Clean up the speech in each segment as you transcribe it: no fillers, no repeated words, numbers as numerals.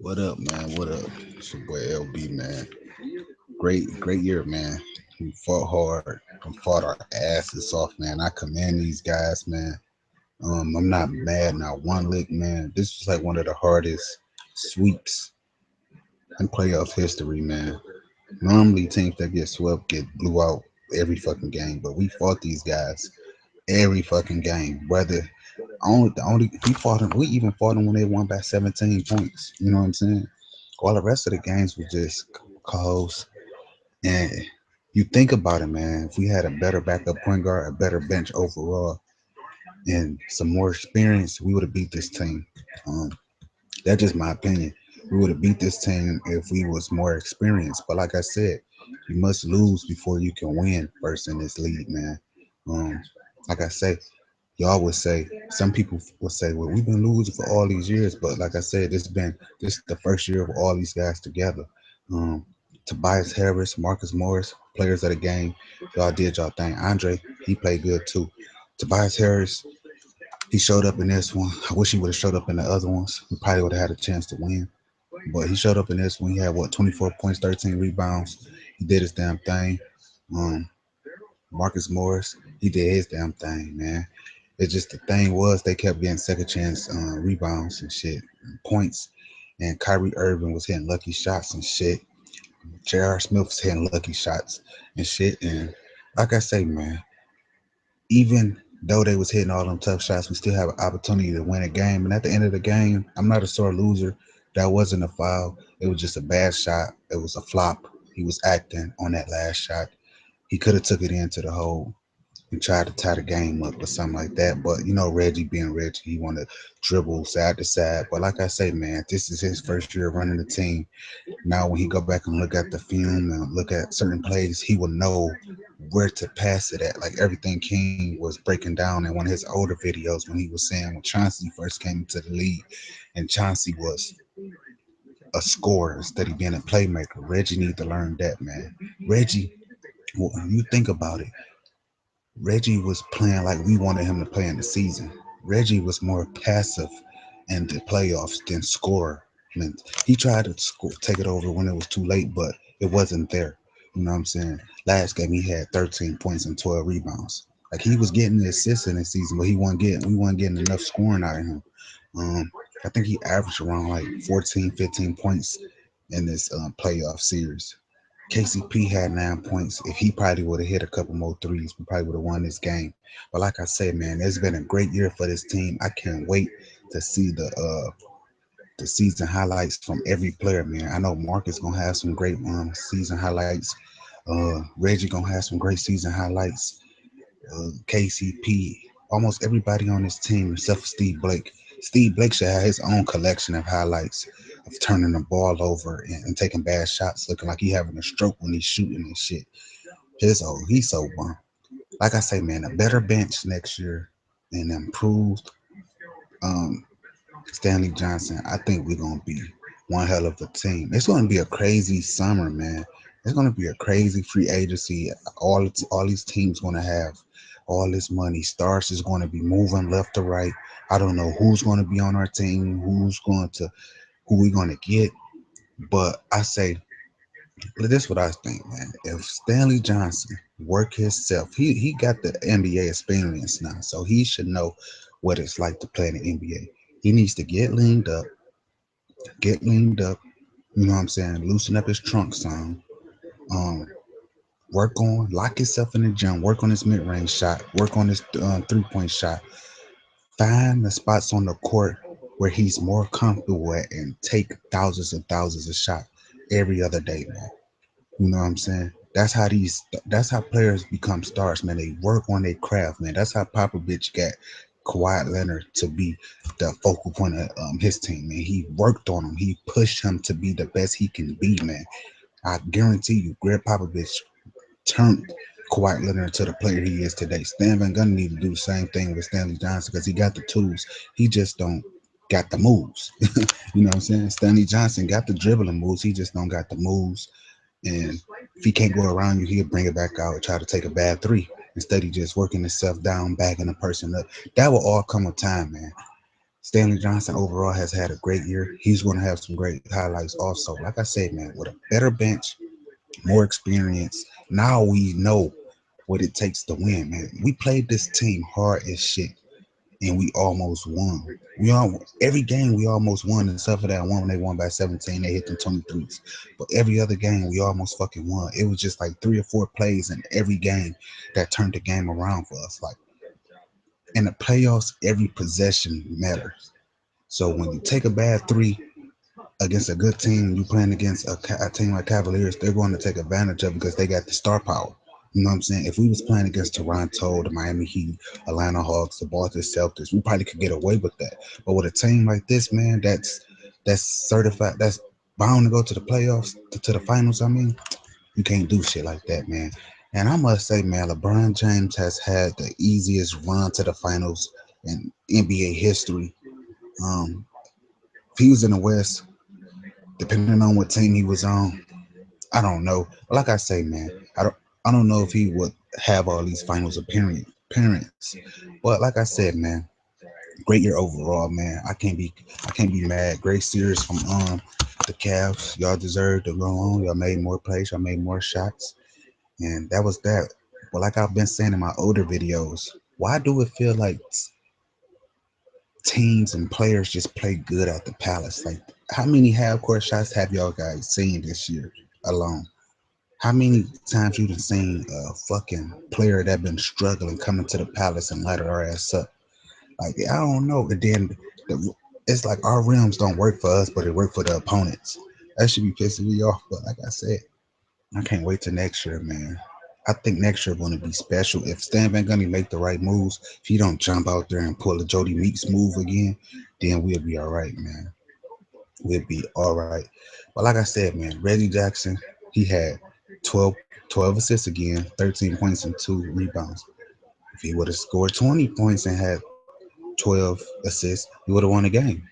What up, man? What up? It's your boy LB, man. Great year, man. We fought hard. We fought our asses off, man. I commend these guys, man. I'm not mad, not one lick, man. This was like one of the hardest sweeps in playoff history, man. Normally, teams that get swept get blew out every fucking game, but we fought these guys every fucking game. Whether only the only we fought them, we even fought them when they won by 17 points. You know what I'm saying? All the rest of the games were just close. And you think about it, man. If we had a better backup point guard, a better bench overall, and some more experience, we would have beat this team. Um, that's just my opinion. We would have beat this team if we was more experienced. But like I said, you must lose before you can win first in this league, man. Um, like I say, y'all would say some people would say, well, we've been losing for all these years, but like I said, this is the first year of all these guys together. Um, Tobias Harris, Marcus Morris, players of the game, y'all did y'all thing. Andre, he played good too. Tobias Harris, he showed up in this one. I wish he would have showed up in the other ones. We probably would have had a chance to win. But he showed up in this one. He had what 24 points, 13 rebounds. He did his damn thing. Um, Marcus Morris, he did his damn thing, man. It's just the thing was they kept getting second chance rebounds and shit, and points, and Kyrie Irving was hitting lucky shots and shit. J.R. Smith was hitting lucky shots and shit. And like I say, man, even though they was hitting all them tough shots, we still have an opportunity to win a game. And at the end of the game, I'm not a sore loser. That wasn't a foul. It was just a bad shot. It was a flop. He was acting on that last shot. He could have took it into the hole and tried to tie the game up or something like that. But you know, Reggie being Reggie, he want to dribble side to side. But like I say, man, this is his first year running the team. Now, when he go back and look at the film and look at certain plays, he will know where to pass it at. Like everything King was breaking down in one of his older videos when he was saying when Chauncey first came into the league, and Chauncey was a scorer instead of being a playmaker. Reggie need to learn that, man. Reggie, when you think about it, Reggie was playing like we wanted him to play in the season. Reggie was more passive in the playoffs than scorer. I mean, he tried to take it over when it was too late, but it wasn't there. You know what I'm saying? Last game he had 13 points and 12 rebounds. Like he was getting the assists in the season, but we weren't getting enough scoring out of him. Um, I think he averaged around like 14, 15 points in this playoff series. KCP had 9 points. If he probably would have hit a couple more threes, we probably would have won this game. But like I said, man, it's been a great year for this team. I can't wait to see the season highlights from every player, man. I know Marcus gonna have some great season highlights. Reggie gonna have some great season highlights. KCP, almost everybody on this team except for Steve Blake. Steve Blake should have his own collection of highlights of turning the ball over and taking bad shots, looking like he having a stroke when he's shooting and shit. He's so bum. Like I say, man, a better bench next year and improved um, Stanley Johnson. I think we're gonna be one hell of a team. It's gonna be a crazy summer, man. It's gonna be a crazy free agency. All these teams gonna have all this money. Stars is gonna be moving left to right. I don't know who's gonna be on our team, who we gonna get. But I say this is what I think, man. If Stanley Johnson work himself, he got the NBA experience now, so he should know what it's like to play in the NBA. He needs to get leaned up. You know what I'm saying? Loosen up his trunk some. Um, lock himself in the gym. Work on his mid-range shot. Work on his three-point shot. Find the spots on the court where he's more comfortable at, and take thousands of shots every other day, man. You know what I'm saying? That's how players become stars, man. They work on their craft, man. That's how Popovich got Kawhi Leonard to be the focal point of his team, man. He worked on him. He pushed him to be the best he can be, man. I guarantee you, Greg Popovich turned Kawhi Leonard into the player he is today. Stan Van Gundy need to do the same thing with Stanley Johnson because he got the tools. He just don't got the moves. You know what I'm saying? Stanley Johnson got the dribbling moves. He just don't got the moves, and if he can't go around you, he'll bring it back out and try to take a bad three instead of just working himself down, backing the person up. That will all come with time, man. Stanley Johnson overall has had a great year. He's going to have some great highlights also. Like I said, man, with a better bench, more experience, now we know what it takes to win, man. We played this team hard as shit, and we almost won. We all every game we almost won, except for that one when they won by 17. They hit them 23s, but every other game we almost fucking won. It was just like three or four plays in every game that turned the game around for us. Like in the playoffs, every possession matters. So when you take a bad three against a good team, you playing against a team like Cavaliers, they're going to take advantage of it because they got the star power. You know what I'm saying? If we was playing against Toronto, the Miami Heat, Atlanta Hawks, the Boston Celtics, we probably could get away with that. But with a team like this, man, that's certified, that's bound to go to the playoffs, to the finals. I mean, you can't do shit like that, man. And I must say, man, LeBron James has had the easiest run to the finals in NBA history. Um, if he was in the West, depending on what team he was on, I don't know. Like I say, man, I don't know if he would have all these finals appearance. But like I said, man, great year overall, man. I can't be mad. Great series from the Cavs. Y'all deserved to go on. Y'all made more plays. Y'all made more shots, and that was that. But like I've been saying in my older videos, why do it feel like teams and players just play good at the Palace? Like, how many half court shots have y'all guys seen this year alone? How many times you done seen a fucking player that been struggling coming to the Palace and light our ass up? Like, I don't know. And then it's like our rims don't work for us, but it work for the opponents. That should be pissing me off. But like I said, I can't wait till next year, man. I think next year going to be special. If Stan Van Gundy make the right moves, if he don't jump out there and pull a Jody Meeks move again, then we'll be all right, man. We'll be all right. But like I said, man, Reggie Jackson, he had 12, 12 assists again, 13 points and two rebounds. If he would have scored 20 points and had 12 assists, we would have won the game.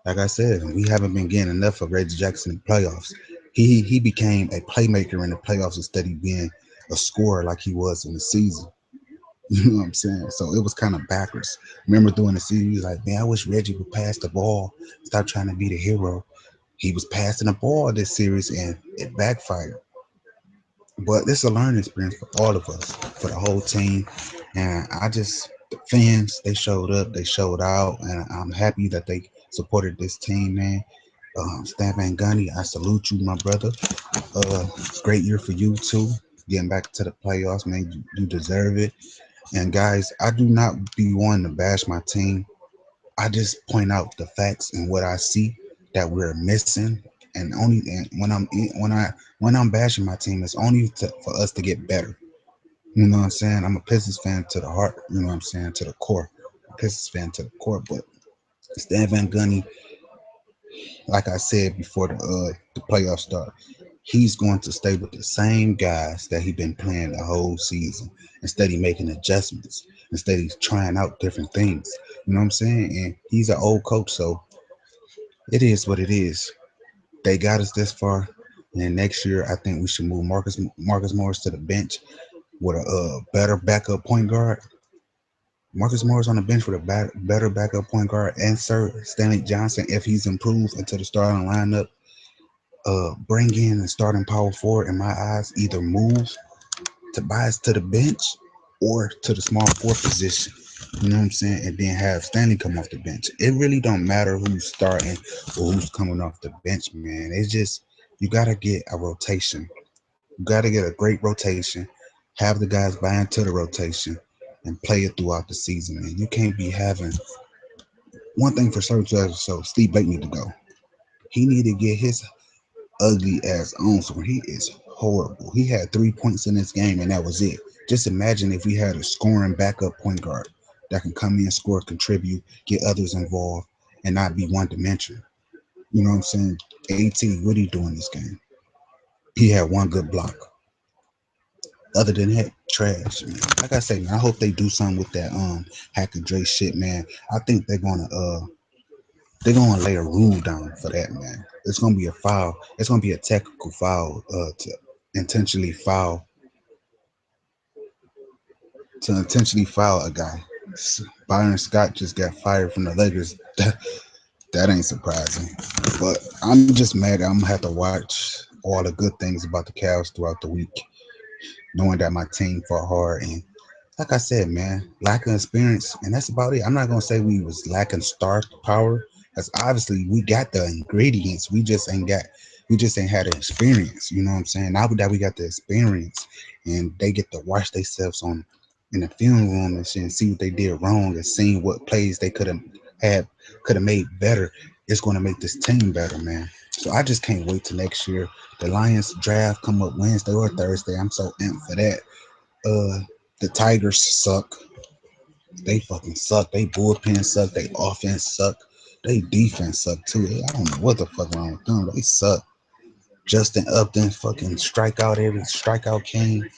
Like I said, we haven't been getting enough of Reggie Jackson in the playoffs. He became a playmaker in the playoffs instead of being a scorer like he was in the season. You know what I'm saying? So it was kind of backwards. Remember during the season, he was like, man, I wish Reggie would pass the ball, stop trying to be the hero. He was passing the ball this series and it backfired. But this is a learning experience for all of us, for the whole team. And the fans, they showed up, they showed out, and I'm happy that they supported this team, man. Stan Van Gundy, I salute you, my brother. Great year for you too. Getting back to the playoffs, man, you deserve it. And guys, I do not be one to bash my team. I just point out the facts and what I see that we're missing. And when I'm bashing my team, it's only for us to get better. You know what I'm saying? I'm a Pistons fan to the heart. You know what I'm saying? To the core. A Pistons fan to the core. But Stan Van Gundy, like I said before the playoffs start, he's going to stay with the same guys that he been playing the whole season instead of making adjustments, instead of trying out different things. You know what I'm saying? And he's an old coach, so it is what it is. They got us this far. And next year, I think we should move Marcus Morris to the bench with a better backup point guard. Marcus Morris on the bench with a better backup point guard, and Sir Stanley Johnson, if he's improved into the starting lineup, bring in a starting power forward. In my eyes, either move Tobias to the bench or to the small four position. You know what I'm saying? And then have Stanley come off the bench. It really don't matter who's starting or who's coming off the bench, man. It's just you gotta get a rotation. You gotta get a great rotation. Have the guys buy into the rotation and play it throughout the season, man. You can't be having one thing for certain. So Steve Blake need to go. He need to get his ugly ass on somewhere. He is horrible. He had 3 points in this game and that was it. Just imagine if we had a scoring backup point guard that can come in, score, contribute, get others involved, and not be one dimensional. You know what I'm saying? AT, what are you doing this game? He had one good block. Other than that, trash, man. Like I say, man, I hope they do something with that Hacker Dre shit, man. I think they're gonna lay a rule down for that, man. It's gonna be a foul. It's gonna be a technical foul to intentionally foul to intentionally foul a guy. Byron Scott just got fired from the Lakers. That ain't surprising. But I'm just mad. I'm gonna have to watch all the good things about the Cavs throughout the week, knowing that my team fought hard and like I said, man, lack of experience, and that's about it. I'm not gonna say we was lacking star power, because obviously we got the ingredients. We just ain't had the experience. You know what I'm saying? Now that we got the experience, and they get to watch themselves on in the film room and shit, and see what they did wrong, and seeing what plays they had could have made better. It's gonna make this team better, man. So I just can't wait till next year. The Lions draft come up Wednesday or Thursday. I'm so amped for that. The Tigers suck. They fucking suck. They bullpen suck. They offense suck. They defense suck too. I don't know what the fuck wrong with them. They suck. Justin Upton fucking strikeout king.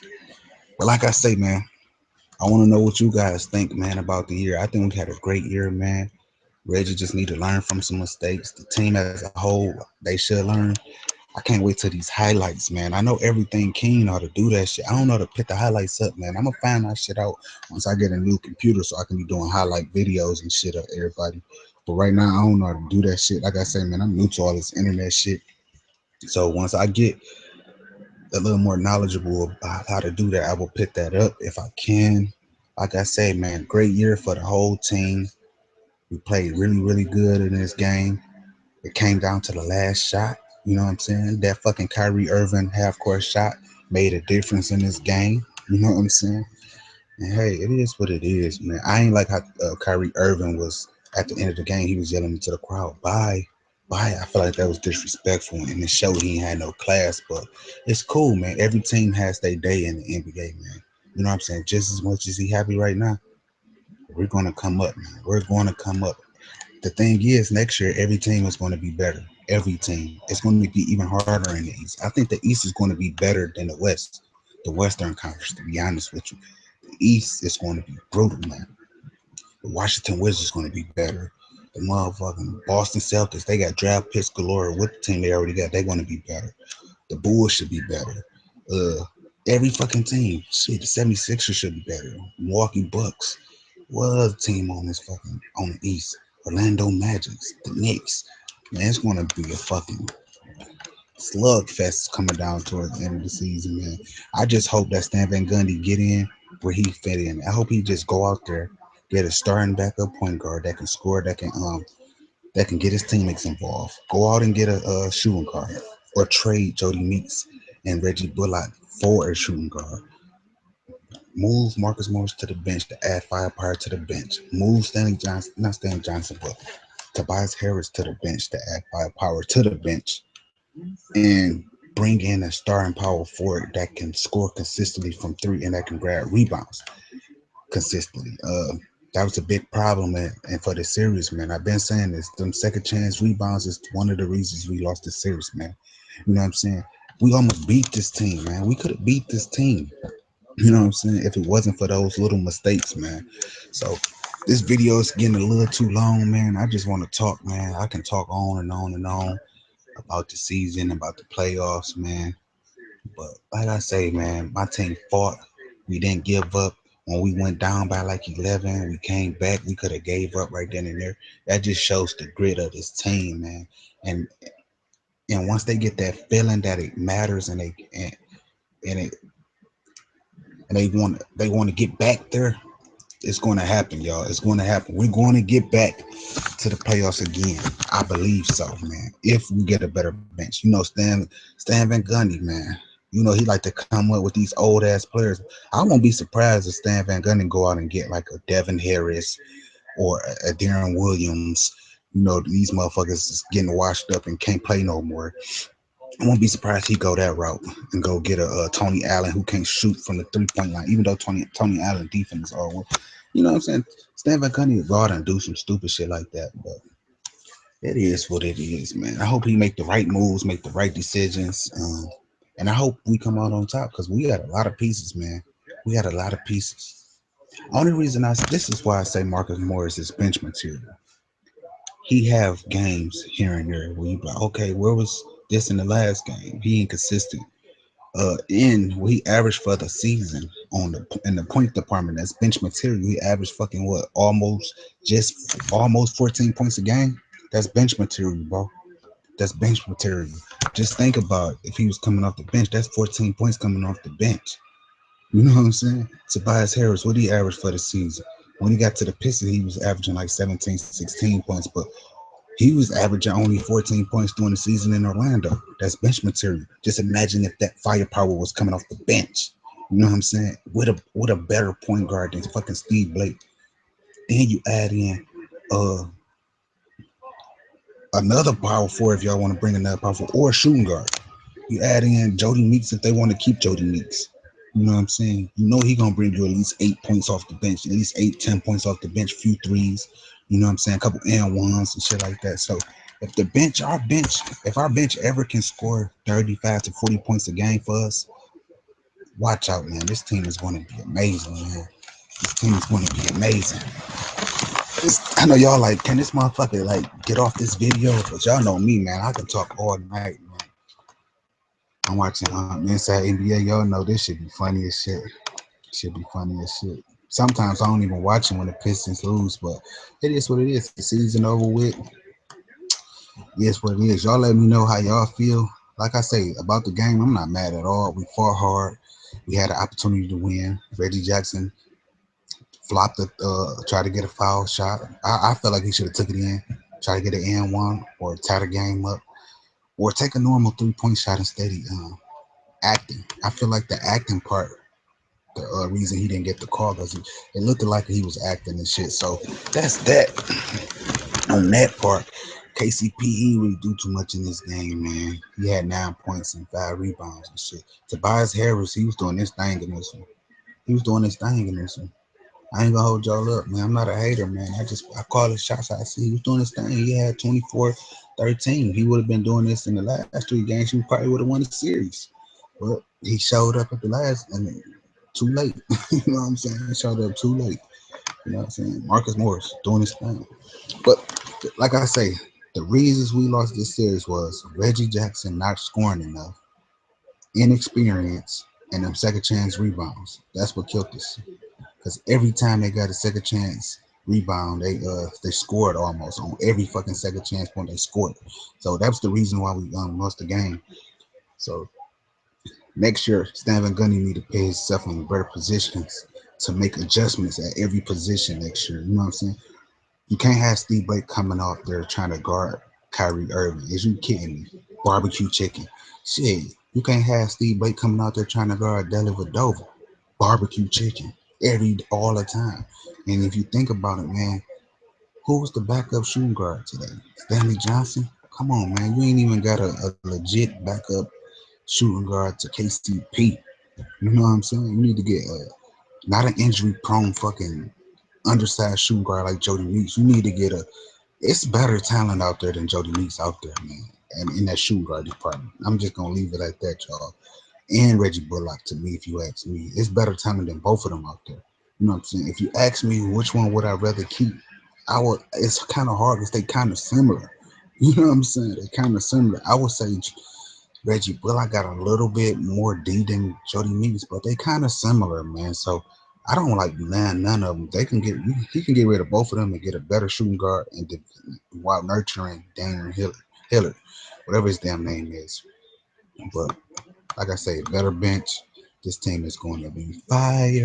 But like I say, man, I want to know what you guys think, man, about the year. I think we had a great year, man. Reggie just need to learn from some mistakes. The team as a whole, they should learn. I can't wait till these highlights, man. I know everything Keen ought to do that shit. I don't know how to put the highlights up, man. I'm gonna find that shit out once I get a new computer so I can be doing highlight videos and shit of everybody. But right now, I don't know how to do that shit. Like I say, man, I'm new to all this internet shit. So once I get a little more knowledgeable about how to do that, I will pick that up if I can. Like I say, man, great year for the whole team. We played really, really good in this game. It came down to the last shot. You know what I'm saying? That fucking Kyrie Irving half court shot made a difference in this game. You know what I'm saying? And hey, it is what it is, man. I ain't like how Kyrie Irving was at the end of the game. He was yelling to the crowd, "Bye, bye." I feel like that was disrespectful, and it showed he ain't had no class. But it's cool, man. Every team has their day in the NBA, man. You know what I'm saying? Just as much as he happy right now, we're gonna come up, man. We're gonna come up. The thing is, next year every team is going to be better. Every team. It's going to be even harder in the East. I think the East is going to be better than the West, the Western Conference. To be honest with you, the East is going to be brutal, man. The Washington Wizards is going to be better. The motherfucking Boston Celtics, they got draft picks galore with the team they already got. They're going to be better. The Bulls should be better. Uh, every fucking team. Shit, the 76ers should be better. Milwaukee Bucks. What other team on this fucking on the East? Orlando Magics, the Knicks. Man, it's gonna be a fucking slugfest coming down towards the end of the season, man. I just hope that Stan Van Gundy get in where he fit in. I hope he just go out there, get a starting backup point guard that can score, that can get his teammates involved. Go out and get a shooting guard, or trade Jody Meeks and Reggie Bullock for a shooting guard. Move Marcus Morris to the bench to add firepower to the bench. Move Stanley Johnson, not Stanley Johnson, but Tobias Harris to the bench to add firepower to the bench, and bring in a starting power forward that can score consistently from three and that can grab rebounds consistently. That was a big problem and for the series, man. I've been saying this. Them second chance rebounds is one of the reasons we lost the series, man. You know what I'm saying? We almost beat this team, man. We could have beat this team. You know what I'm saying? If it wasn't for those little mistakes, man. So this video is getting a little too long, man. I just want to talk, man. I can talk on and on and on about the season, about the playoffs, man. But like I say, man, my team fought. We didn't give up. When we went down by like 11, we came back. We could have gave up right then and there. That just shows the grit of this team, man. And and once they get that feeling that it matters and it and they want to get back there, it's going to happen, y'all. It's going to happen. We're going to get back to the playoffs again. I believe so, man. If we get a better bench, Stan Van Gundy, man. He like to come up with these old ass players. I won't be surprised if Stan Van Gundy go out and get like a Devin Harris or a Darren Williams. These motherfuckers is getting washed up and can't play no more. I won't be surprised he go that route and go get a Tony Allen who can't shoot from the 3 point line, even though Tony Allen defense are well. You know what I'm saying? Stan Van Gundy will go out and do some stupid shit like that, but it is what it is, man. I hope he make the right moves, make the right decisions, and I hope we come out on top because we got a lot of pieces, man. We had a lot of pieces. Only reason this is why I say Marcus Morris is bench material. He have games here and there where you be like, okay, where was this in the last game? He inconsistent. In what he averaged for the season on the in the point department. That's bench material. He averaged fucking what, almost 14 points a game. That's bench material, bro. That's bench material. Just think about it. If he was coming off the bench, that's 14 points coming off the bench. You know what I'm saying? Tobias Harris, what he averaged for the season? When he got to the Pistons, he was averaging like 17, 16 points, but he was averaging only 14 points during the season in Orlando. That's bench material. Just imagine if that firepower was coming off the bench. You know what I'm saying? With a better point guard than fucking Steve Blake. Then you add in uh another power forward if y'all want to bring another power forward, or a shooting guard. You add in Jody Meeks if they want to keep Jody Meeks. You know what I'm saying? You know he gonna bring you at least 8 points off the bench, at least 8, 10 points off the bench, few threes. You know what I'm saying? A couple and ones and shit like that. So if our bench ever can score 35 to 40 points a game for us, watch out, man. This team is going to be amazing, man. This team is going to be amazing. I know y'all like, can this motherfucker like get off this video? But y'all know me, man. I can talk all night, man. I'm watching Inside NBA. Y'all know this should be funny as shit. Should be funny as shit. Sometimes I don't even watch it when the Pistons lose, but it is what it is. The season over with. Yes, what it is. Y'all let me know how y'all feel. Like I say about the game, I'm not mad at all. We fought hard. We had an opportunity to win. Reggie Jackson flopped the tried to get a foul shot. I felt like he should have took it in, try to get an N one or tie the game up, or take a normal 3 point shot instead of acting. I feel like the acting part, the reason he didn't get the call, because it looked like he was acting and shit. So that's that on that part. KCP, he didn't really do too much in this game, man. He had 9 points and 5 rebounds and shit. Tobias Harris, he was doing this thing in this one. He was doing this thing in this one. I ain't gonna hold y'all up, man. I'm not a hater, man. I call his shots. I see he was doing this thing. He had 24, 13. He would have been doing this in the last 3 games. He probably would have won the series. But he showed up at the last and too late. You know what I'm saying? He showed up too late. You know what I'm saying? Marcus Morris doing his thing. But like I say, the reasons we lost this series was Reggie Jackson not scoring enough, inexperience, and them second chance rebounds. That's what killed us. Because every time they got a second chance rebound, they scored almost on every fucking second chance point they scored. So that's the reason why we lost the game. So next year, Stan Van Gundy need to put himself in better positions to make adjustments at every position next year. You know what I'm saying? You can't have Steve Blake coming off there trying to guard Kyrie Irving. Is you kidding me? Barbecue chicken. Shit. You can't have Steve Blake coming out there trying to guard Deli Vadova. Barbecue chicken. All the time. And if you think about it, man, who was the backup shooting guard today? Stanley Johnson? Come on, man. You ain't even got a legit backup shooting guard to KCP. You know what I'm saying? You need to get not an injury prone fucking undersized shooting guard like Jody Meeks. You need to get it's better talent out there than Jody Meeks out there, man. And in that shooting guard department. I'm just gonna leave it at that, y'all. And Reggie Bullock, to me, if you ask me. It's better talent than both of them out there. You know what I'm saying? If you ask me which one would I rather keep, it's kind of hard because they kind of similar. You know what I'm saying? They kind of similar. I would say Reggie Bullock got a little bit more D than Jody Meeks, but they kind of similar, man. So I don't like none of them. They can get he can get rid of both of them and get a better shooting guard and while nurturing Damian Hillard, whatever his damn name is. But like I say, better bench. This team is going to be fire.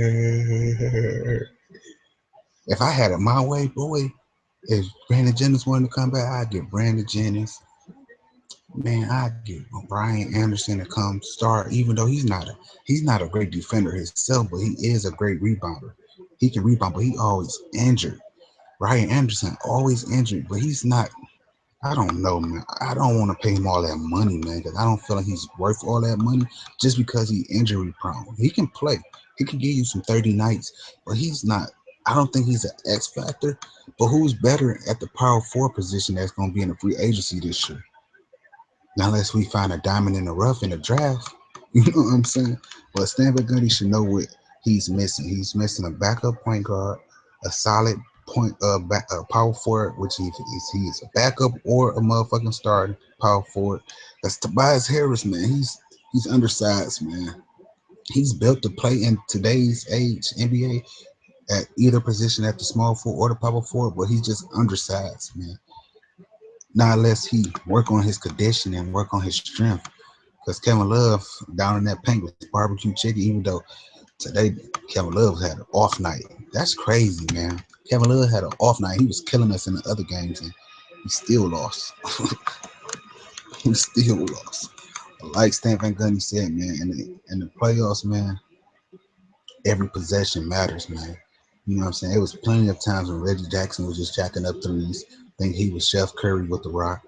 If I had it my way, boy, if Brandon Jennings wanted to come back, I'd get Brandon Jennings. Man, I'd get Brian Anderson to come start, even though he's not a great defender himself, but he is a great rebounder. He can rebound, but he always injured. Brian Anderson always injured, but he's not. I don't know, man. I don't want to pay him all that money, man, because I don't feel like he's worth all that money just because he's injury prone. He can play. He can give you some 30 nights, but he's not. I don't think he's an X factor. But who's better at the power forward position that's going to be in the free agency this year? Now, unless we find a diamond in the rough in the draft, you know what I'm saying? But Stanford Gundy should know what he's missing. He's missing a backup point guard, a solid power forward, which he is a backup or a motherfucking starting power forward. That's Tobias Harris, man. He's undersized, man. He's built to play in today's age NBA at either position at the small forward or the power forward, but he's just undersized, man. Not unless he work on his condition and work on his strength. Because Kevin Love down in that paint was barbecue chicken, even though today Kevin Love had an off night. That's crazy, man. Kevin Love had an off night. He was killing us in the other games, and he still lost. He still lost. Like Stan Van Gundy said, man, in the playoffs, man, every possession matters, man. You know what I'm saying? It was plenty of times when Reggie Jackson was just jacking up threes. Think he was Chef Curry with the rock,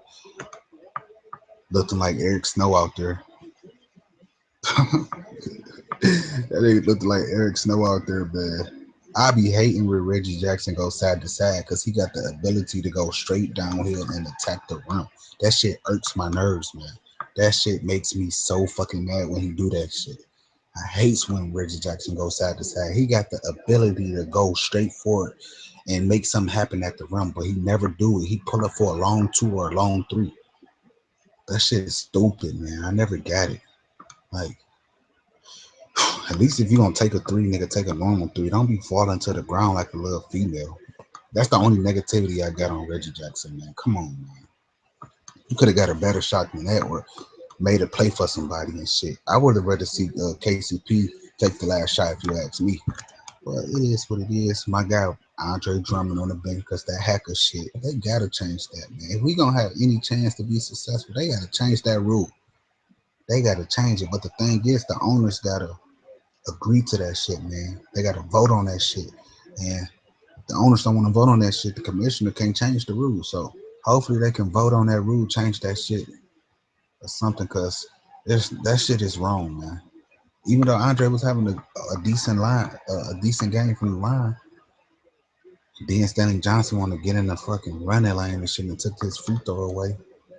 looking like Eric Snow out there. That nigga looked like Eric Snow out there, man. I be hating when Reggie Jackson goes side to side because he got the ability to go straight downhill and attack the rim. That shit irks my nerves, man. That shit makes me so fucking mad when he do that shit. I hates when Reggie Jackson goes side to side. He got the ability to go straight forward and make something happen at the rim, but he never do it. He pull up for a long two or a long three. That shit is stupid, man. I never got it. Like, at least if you gonna take a three, nigga, take a normal three. Don't be falling to the ground like a little female. That's the only negativity I got on Reggie Jackson, man. Come on, man. You could have got a better shot than that, or made a play for somebody and shit. I would have rather see KCP take the last shot if you ask me. But it is what it is. My guy Andre Drummond on the bench because that hacker shit. They gotta change that, man. If we gonna have any chance to be successful, they gotta change that rule. They gotta change it. But the thing is, the owners gotta agree to that shit, man. They got to vote on that shit. And the owners don't want to vote on that shit. The commissioner can't change the rules. So hopefully they can vote on that rule, change that shit or something, because that shit is wrong, man. Even though Andre was having a decent line, a decent game from the line, then Stanley Johnson want to get in the fucking running lane and shit and took his free throw away.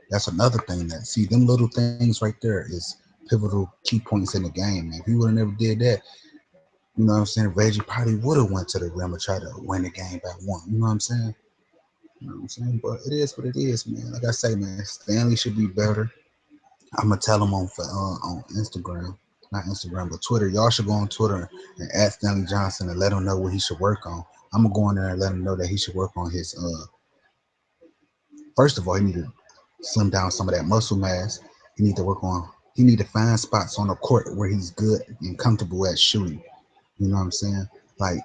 That's another thing that see them little things right there is pivotal key points in the game, man. If he would have never did that, you know what I'm saying? Reggie probably would have went to the rim and tried to win the game by one. You know what I'm saying? You know what I'm saying? But it is what it is, man. Like I say, man, Stanley should be better. I'm gonna tell him on Instagram, not Instagram, but Twitter. Y'all should go on Twitter and ask Stanley Johnson and let him know what he should work on. I'm gonna go in there and let him know that he should work on his. First of all, he need to slim down some of that muscle mass. He need to work on. He need to find spots on the court where he's good and comfortable at shooting. You know what I'm saying? Like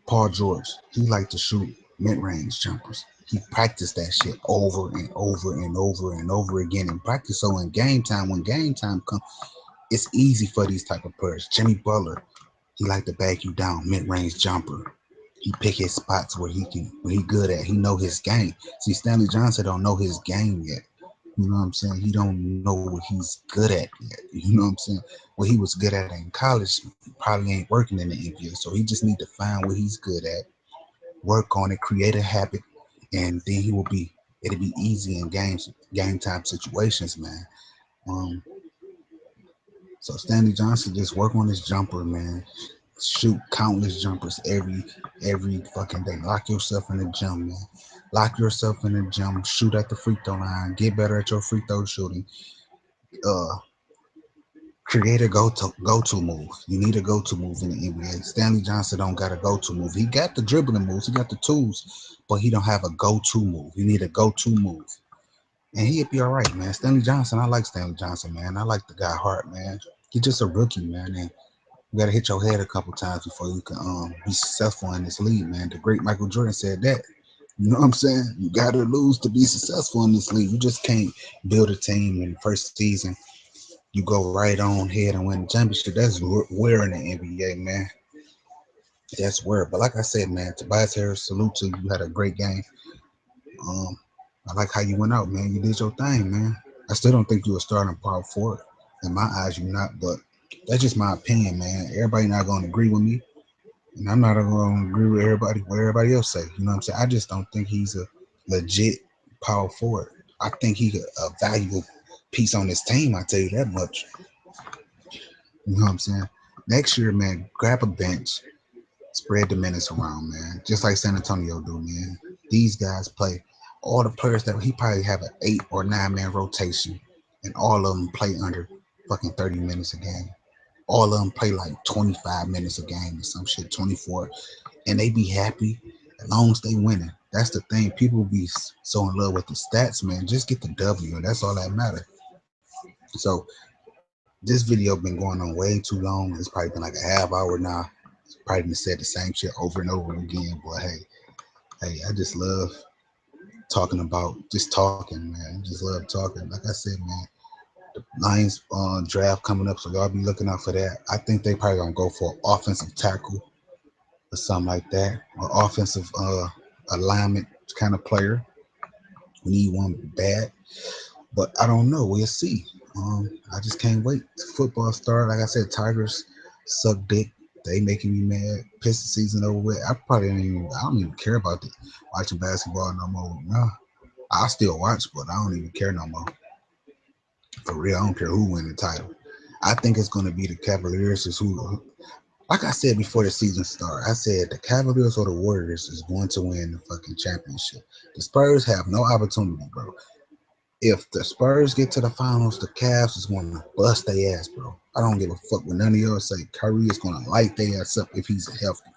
Paul George, he liked to shoot mid-range jumpers. He practiced that shit over and over and over and over again in practice. So in game time, when game time comes, it's easy for these type of players. Jimmy Butler, he like to back you down, mid-range jumper. He pick his spots where he good at. He know his game. See, Stanley Johnson don't know his game yet. You know what I'm saying? He don't know what he's good at yet. You know what I'm saying? What he was good at in college probably ain't working in the NBA. So he just need to find what he's good at, work on it, create a habit, and then it'll be easy in game time situations, man. Um, so Stanley Johnson just work on his jumper, man. Shoot countless jumpers every fucking day. Lock yourself in the gym, man. Lock yourself in the gym. Shoot at the free throw line. Get better at your free throw shooting. Uh, Create a go to move. You need a go to move in the NBA. Stanley Johnson don't got a go to move. He got the dribbling moves. He got the tools, but he don't have a go to move. You need a go to move, and he'll be all right, man. Stanley Johnson, I like Stanley Johnson, man. I like the guy Hart, man. He's just a rookie, man, and you gotta hit your head a couple times before you can be successful in this league, man. The great Michael Jordan said that. You know what I'm saying? You gotta lose to be successful in this league. You just can't build a team in the first season. You go right on ahead and win the championship. That's where in the NBA, man. That's where. But like I said, man, Tobias Harris, salute to you. You had a great game. Um, I like how you went out, man. You did your thing, man. I still don't think you a starting power forward. In my eyes, you're not. But that's just my opinion, man. Everybody not gonna agree with me, and I'm not gonna agree with everybody what everybody else say. You know what I'm saying? I just don't think he's a legit power forward. I think he's a valuable piece on this team. I tell you that much. You know what I'm saying? Next year, man, grab a bench, spread the minutes around, man. Just like San Antonio do, man. These guys play. All the players that he probably have an 8 or 9 man rotation, and all of them play under fucking 30 minutes a game. All of them play like 25 minutes a game or some shit, 24, and they be happy as long as they winning. That's the thing. People be so in love with the stats, man. Just get the W, and that's all that matters. So this video been going on way too long. It's probably been like a half hour now. Probably been said the same shit over and over again. But hey, I just love talking about just talking, man. Just love talking. Like I said, man, Lions draft coming up, so y'all be looking out for that. I think they probably gonna go for offensive tackle or something like that, or offensive alignment kind of player. We need one bad, but I don't know. We'll see. I just can't wait. Football start. Like I said, Tigers suck dick. They making me mad. Piston season over with. I probably don't even. I don't even care about watching basketball no more. No, I still watch, but I don't even care no more. For real, I don't care who win the title. I think it's going to be the Cavaliers. Is who, like I said before the season started, I said the Cavaliers or the Warriors is going to win the fucking championship. The Spurs have no opportunity, bro. If the Spurs get to the finals, the Cavs is going to bust their ass, bro. I don't give a fuck what none of y'all say. Kyrie is going to light their ass up if he's healthy.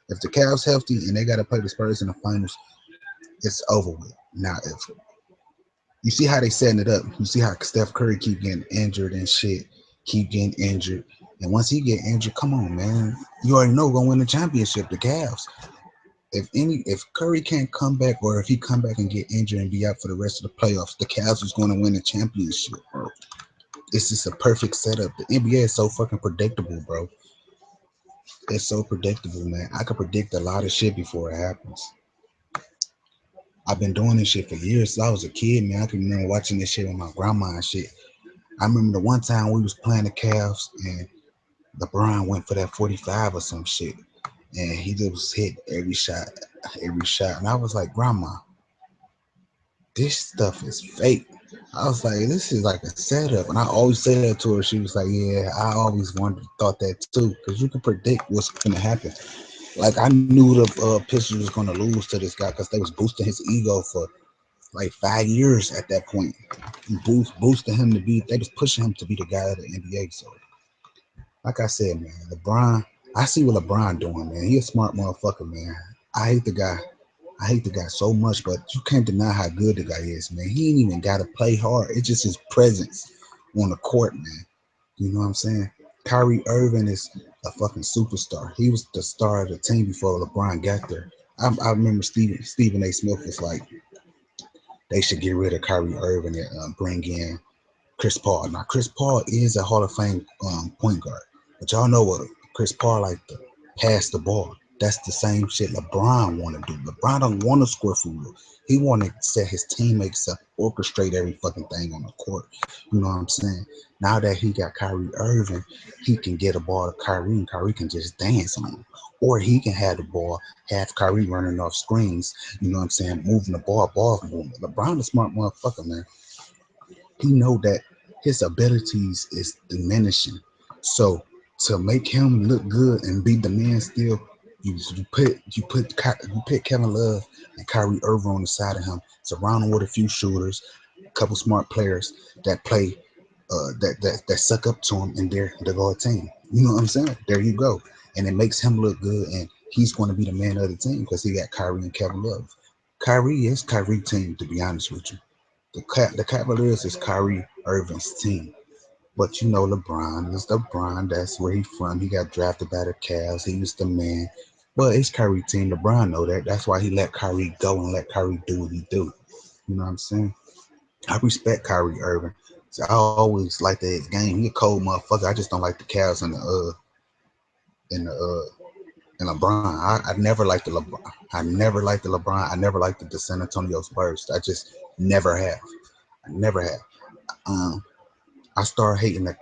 If the Cavs healthy and they got to play the Spurs in the finals, it's over with. Now, if you see how they setting it up, you see how Steph Curry keep getting injured and shit, keep getting injured, and once he get injured, come on, man, you already know gonna win the championship. The Cavs. If Curry can't come back, or if he come back and get injured and be out for the rest of the playoffs, the Cavs is going to win the championship, bro. It's just a perfect setup. The NBA is so fucking predictable, bro. It's so predictable, man. I could predict a lot of shit before it happens. I've been doing this shit for years. Since I was a kid, man. I can remember watching this shit with my grandma and shit. I remember the one time we was playing the Cavs and LeBron went for that 45 or some shit, and he just hit every shot. And I was like, Grandma, this stuff is fake. I was like, this is like a setup. And I always say that to her. She was like, yeah, I always thought that too. Because you can predict what's going to happen. Like, I knew the Pistons was going to lose to this guy because they was boosting his ego for like 5 years at that point. Boosting him to be, they was pushing him to be the guy of the NBA. So, like I said, man, LeBron, I see what LeBron doing, man. He a smart motherfucker, man. I hate the guy. I hate the guy so much, but you can't deny how good the guy is, man. He ain't even got to play hard. It's just his presence on the court, man. You know what I'm saying? Kyrie Irving is a fucking superstar. He was the star of the team before LeBron got there. I remember Stephen A. Smith was like, they should get rid of Kyrie Irving and bring in Chris Paul. Now, Chris Paul is a Hall of Fame point guard, but y'all know what Chris Paul like to pass the ball. That's the same shit LeBron want to do. LeBron don't want to score for real. He want to set his teammates up, orchestrate every fucking thing on the court. You know what I'm saying? Now that he got Kyrie Irving, he can get a ball to Kyrie, and Kyrie can just dance on him. Or he can have the ball, have Kyrie running off screens. You know what I'm saying? Moving the ball movement. LeBron a smart motherfucker, man. He know that his abilities is diminishing. So to make him look good and be the man still, you put Kevin Love and Kyrie Irving on the side of him, surround him with a few shooters, a couple smart players that play that suck up to him, and they're going team. You know what I'm saying? There you go. And it makes him look good, and he's going to be the man of the team because he got Kyrie and Kevin Love. Kyrie is Kyrie team, to be honest with you. The Cavaliers is Kyrie Irving's team. But you know LeBron is LeBron. That's where he's from. He got drafted by the Cavs. He was the man. But it's Kyrie team. LeBron know that. That's why he let Kyrie go and let Kyrie do what he do. You know what I'm saying? I respect Kyrie Irving. So I always like his game. He a cold motherfucker. I just don't like the Cavs and the LeBron. I never liked the LeBron. I never liked the LeBron. I never liked the San Antonio Spurs. I just never have. I never have. Um, I started hating the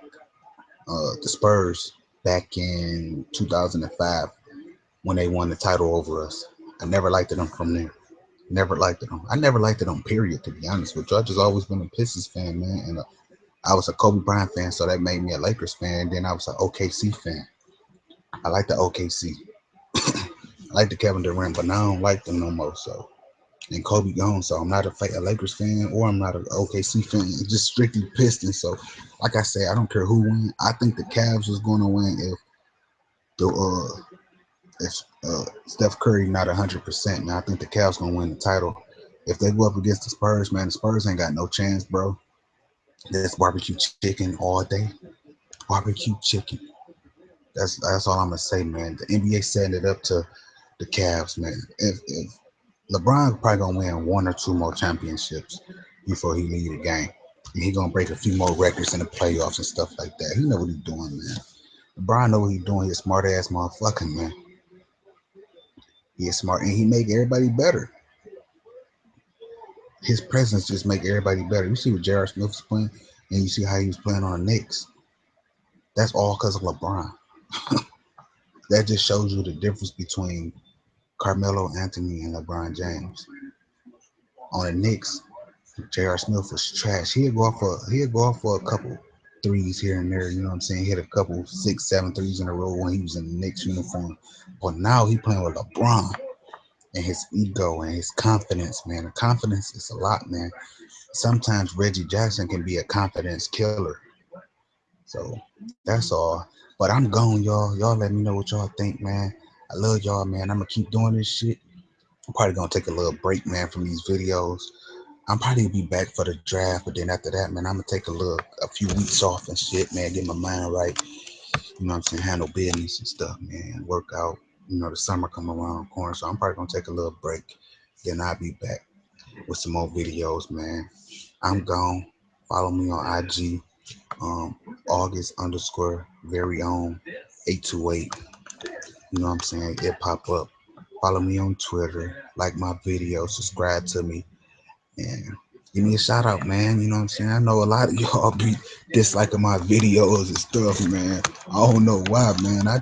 Spurs back in 2005 when they won the title over us. I never liked them from there. Never liked them. I never liked them. Period. To be honest with you, I just always been a Pistons fan, man, and I was a Kobe Bryant fan, so that made me a Lakers fan. And then I was an OKC fan. I like the OKC. I like the Kevin Durant, but now I don't like them no more. So and Kobe gone. So I'm not a Lakers fan or I'm not an OKC fan. It's just strictly Pistons. So, like I said, I don't care who win. I think the Cavs was going to win the if Steph Curry not 100%. Now I think the Cavs gonna win the title. If they go up against the Spurs, man, the Spurs ain't got no chance, bro. That's barbecue chicken all day. Barbecue chicken. That's all I'm gonna say, man. The NBA setting it up to the Cavs, man. If LeBron probably gonna win one or two more championships before he leave the game. And he gonna break a few more records in the playoffs and stuff like that. He know what he's doing, man. LeBron know what he's doing. He's a smart ass motherfucker, man. He is smart and he make everybody better. His presence just make everybody better. You see what J.R. Smith was playing, and you see how he was playing on the Knicks. That's all because of LeBron. That just shows you the difference between Carmelo Anthony and LeBron James. On the Knicks, J.R. Smith was trash. He'd go off for a couple threes here and there. You know what I'm saying? He hit a couple 6, 7 threes in a row when he was in the Knicks uniform. But now he playing with LeBron and his ego and his confidence, man. The confidence is a lot, man. Sometimes Reggie Jackson can be a confidence killer. So that's all. But I'm gone, y'all. Y'all let me know what y'all think, man. I love y'all, man. I'm gonna keep doing this shit. I'm probably gonna take a little break, man, from these videos. I'm probably gonna be back for the draft, but then after that, man, I'm gonna take a few weeks off and shit, man. Get my mind right. You know what I'm saying? Handle business and stuff, man. Work out. You know, the summer come around the corner, so I'm probably gonna take a little break. Then I'll be back with some more videos, man. I'm gone. Follow me on IG. Um, August underscore very own 828. You know what I'm saying? It pop up. Follow me on Twitter. Like my video. Subscribe to me. And give me a shout out, man. You know what I'm saying? I know a lot of y'all be disliking my videos and stuff, man. I don't know why, man. I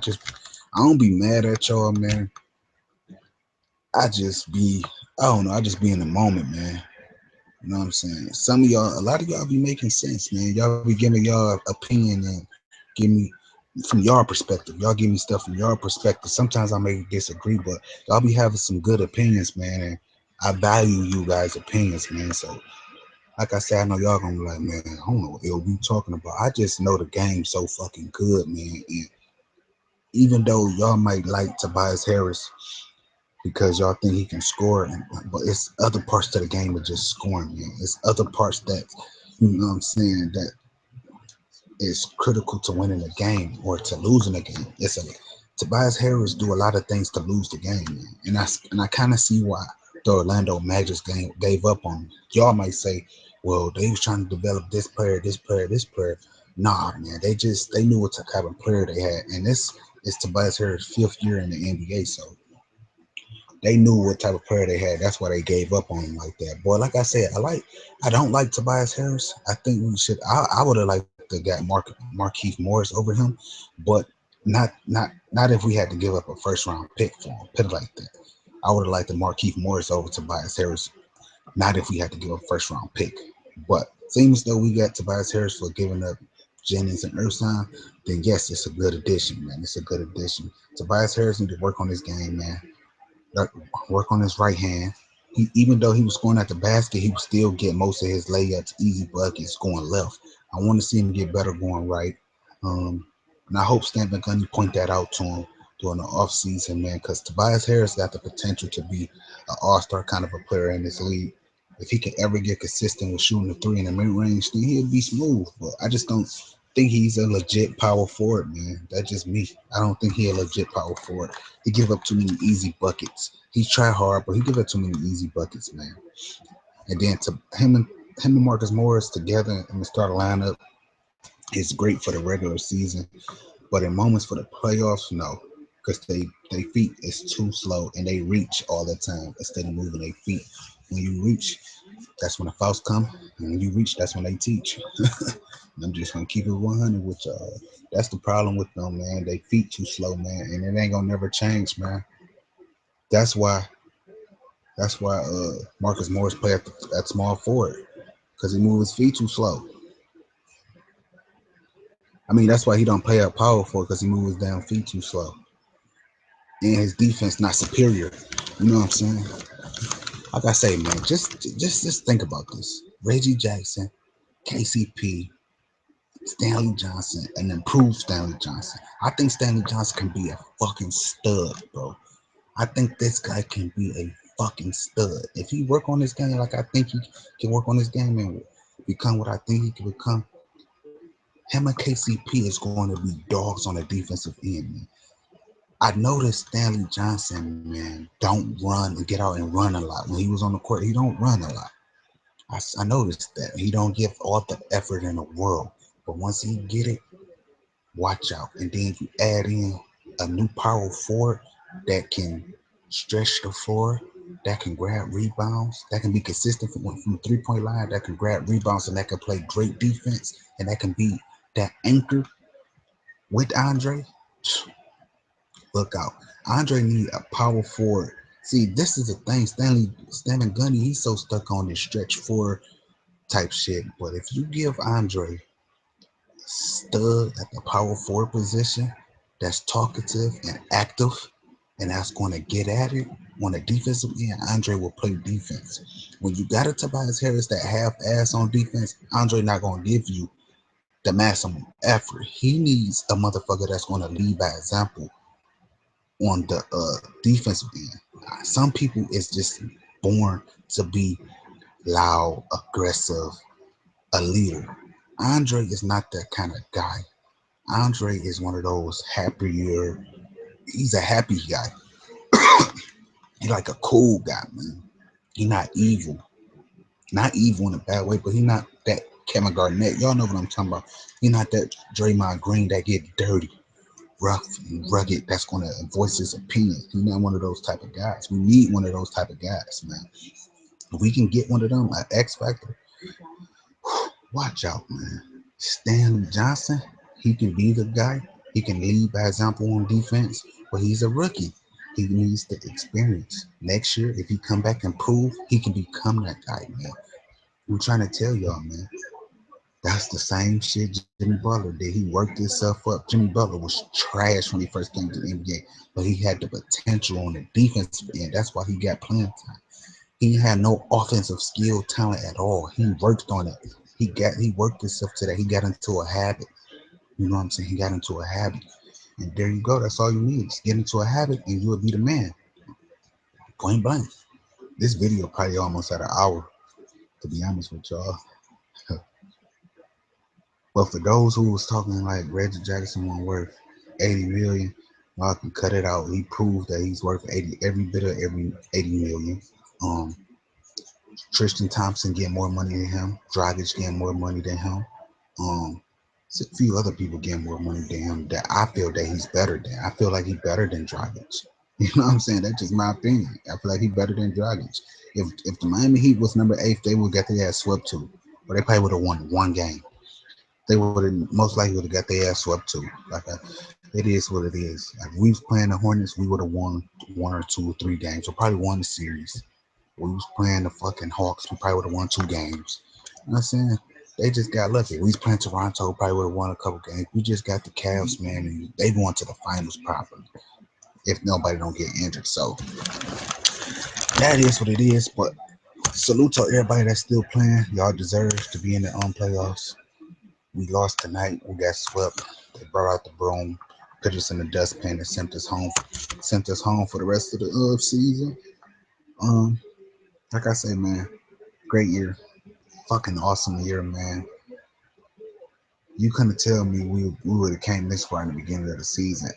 don't be mad at y'all, man. I just be, I don't know. I just be in the moment, man. You know what I'm saying? Some of y'all, a lot of y'all be making sense, man. Y'all be giving y'all opinion and give me from your perspective. Y'all give me stuff from your perspective. Sometimes I may disagree, but y'all be having some good opinions, man. And I value you guys' opinions, man. So, like I said, I know y'all gonna be like, man, I don't know what LB talking about. I just know the game so fucking good, man. And even though y'all might like Tobias Harris because y'all think he can score, but it's other parts to the game of just scoring, man. It's other parts that, you know what I'm saying, that is critical to winning a game or to losing a game. Tobias Harris do a lot of things to lose the game, man. And I kind of see why the Orlando Magic's game gave up on him. Y'all might say, well, they was trying to develop this player, this player, this player. Nah, man, they knew what type of player they had, and this is Tobias Harris' fifth year in the NBA, so they knew what type of player they had. That's why they gave up on him like that. Boy, like I said, I don't like Tobias Harris. I think we should. I would have liked to get Markeith Morris over him, but not if we had to give up a first round pick for him. Put it like that. I would have liked the Markeith Morris over Tobias Harris. Not if we had to give up a first round pick. But seems as though we got Tobias Harris for giving up Jennings and Ersan, then yes, it's a good addition, man. It's a good addition. Tobias Harris need to work on his game, man, work on his right hand. Even though he was scoring at the basket, he would still get most of his layups, easy buckets going left. I want to see him get better going right. Um, and I hope Stan Van Gundy point that out to him during the offseason, man, because Tobias Harris got the potential to be an all-star kind of a player in this league. If he can ever get consistent with shooting the three in the mid-range, then he'll be smooth. But I just don't think he's a legit power forward, man. That's just me. I don't think he's a legit power forward. He give up too many easy buckets. He try hard, but he give up too many easy buckets, man. And then to him and Marcus Morris together in the starting lineup is great for the regular season, but in moments for the playoffs, no, because they feet is too slow and they reach all the time instead of moving their feet. When you reach, that's when the fouls come, and when you reach, that's when they teach. I'm just gonna keep it 100 with y'all. That's the problem with them, man. They feet too slow, man, and it ain't gonna never change, man. That's why Marcus Morris play at small forward because he move his feet too slow. I mean, that's why he don't play at power forward because he moves his damn feet too slow, and his defense not superior. You know what I'm saying? like I say, man, just think about this. Reggie Jackson, KCP, Stanley Johnson, and improved Stanley Johnson. I think Stanley Johnson can be a fucking stud, bro. I think this guy can be a fucking stud. If he work on this game like I think he can work on this game and become what I think he can become, him and KCP is going to be dogs on the defensive end, man. I noticed Stanley Johnson, man, don't run and get out and run a lot. When he was on the court, he don't run a lot. I noticed that. He don't give all the effort in the world. But once he get it, watch out. And then you add in a new power forward that can stretch the floor, that can grab rebounds, that can be consistent from the 3 point line, that can grab rebounds, and that can play great defense, and that can be that anchor with Andre. Look out. Andre need a power forward. See, this is the thing. Stanley Gunny, he's so stuck on this stretch four type shit. But if you give Andre stud at the power forward position that's talkative and active and that's going to get at it on the defensive end, Andre will play defense. When you got a Tobias Harris that half ass on defense, Andre not going to give you the maximum effort. He needs a motherfucker that's going to lead by example on the defensive end. Some people is just born to be loud, aggressive, a leader. Andre is not that kind of guy. Andre is one of those happier. He's a happy guy. He's like a cool guy, man. He not evil. Not evil in a bad way, but he not that Kevin Garnett. Y'all know what I'm talking about. He not that Draymond Green that get dirty, rough, and rugged. That's gonna voice his opinion. He's not one of those type of guys. We need one of those type of guys, man. If we can get one of them, an X Factor, watch out, man. Stanley Johnson, he can be the guy. He can lead by example on defense, but he's a rookie. He needs the experience. Next year, if he come back and prove, he can become that guy, man. I'm trying to tell y'all, man. That's the same shit Jimmy Butler did. He worked himself up. Jimmy Butler was trash when he first came to the NBA, but he had the potential on the defensive end. That's why he got playing time. He had no offensive skill talent at all. He worked on it. He worked himself to that. He got into a habit. You know what I'm saying? He got into a habit. And there you go. That's all you need. Just get into a habit and you'll be the man. Point blank. This video probably almost at an hour, to be honest with y'all. But for those who was talking like Reggie Jackson was worth 80 million, y'all can cut it out. He proved that he's worth 80, every bit of every 80 million. Um, Tristan Thompson getting more money than him. Dragic getting more money than him. Um, a few other people getting more money than him that I feel that he's better than. I feel like he's better than Dragic. You know what I'm saying? That's just my opinion. I feel like he's better than Dragic. If the Miami Heat was number 8, they would get their ass swept too. But they probably would have won one game. They would have most likely would have got their ass swept too. It is what it is. Like we was playing the Hornets, we would have won 1 or 2 or 3 games, or probably won the series. We was playing the fucking Hawks, we probably would have won 2 games. You know what I'm saying? They just got lucky. We was playing Toronto, probably would have won a couple games. We just got the Cavs, man, and they going to the finals probably if nobody don't get injured. So that is what it is. But salute to everybody that's still playing. Y'all deserve to be in the playoffs. We lost tonight. We got swept. They brought out the broom, put us in the dustpan, and sent us home. Sent us home for the rest of the season. Um, like I say, man, great year, fucking awesome year, man. You couldn't tell me we would have came this far in the beginning of the season.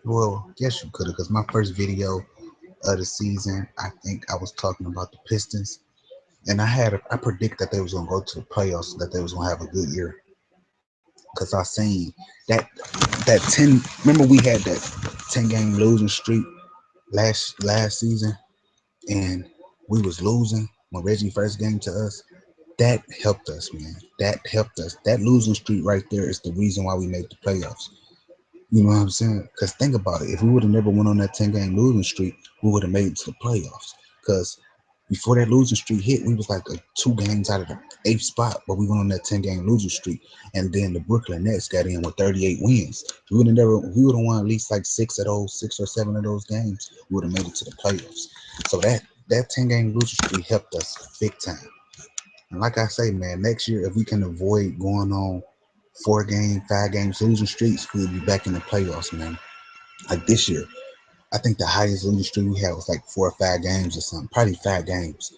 Well, yes, you could have, because my first video of the season, I think I was talking about the Pistons, and I predict that they was gonna go to the playoffs, that they was gonna have a good year, because I seen that that 10. Remember we had that 10 game losing streak last season, and we was losing when Reggie first came to us. That helped us, man. That helped us. That losing streak right there is the reason why we made the playoffs. You know what I'm saying? Because think about it. If we would have never went on that 10 game losing streak, we would have made it to the playoffs. Because before that losing streak hit, we was like 2 games out of the 8th spot, but we went on that 10 game losing streak. And then the Brooklyn Nets got in with 38 wins. We would have won at least like 6 or 7 of those games. We would have made it to the playoffs. So that 10 game losing streak helped us big time. And like I say, man, next year if we can avoid going on 4 game, 5 games losing streaks, we'll be back in the playoffs, man. Like this year, I think the highest losing streak we had was like 4 or 5 games or something, probably 5 games.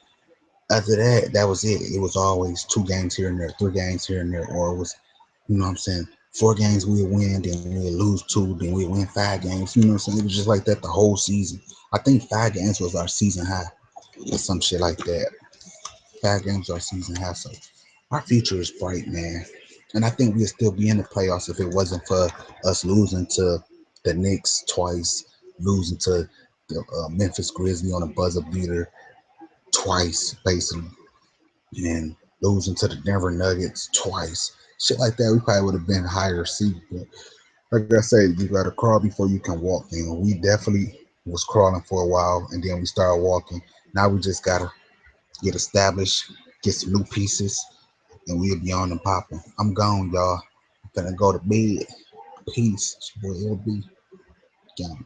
After that, that was it. It was always 2 games here and there, 3 games here and there, or it was, you know what I'm saying, 4 games we'd win, then we'd lose two, then we'd win 5 games. You know what I'm saying? It was just like that the whole season. I think 5 games was our season high or some shit like that. 5 games our season high. So our future is bright, man. And I think we'd still be in the playoffs if it wasn't for us losing to the Knicks twice, losing to the Memphis Grizzlies on a buzzer beater twice, basically, and losing to the Denver Nuggets twice. Shit like that, we probably would have been higher seed. But like I said, you gotta crawl before you can walk. You know, we definitely was crawling for a while, and then we started walking. Now we just gotta get established, get some new pieces, and we'll be on and popping. I'm gone, y'all. I'm gonna go to bed. Peace. It's your boy LB. Gang.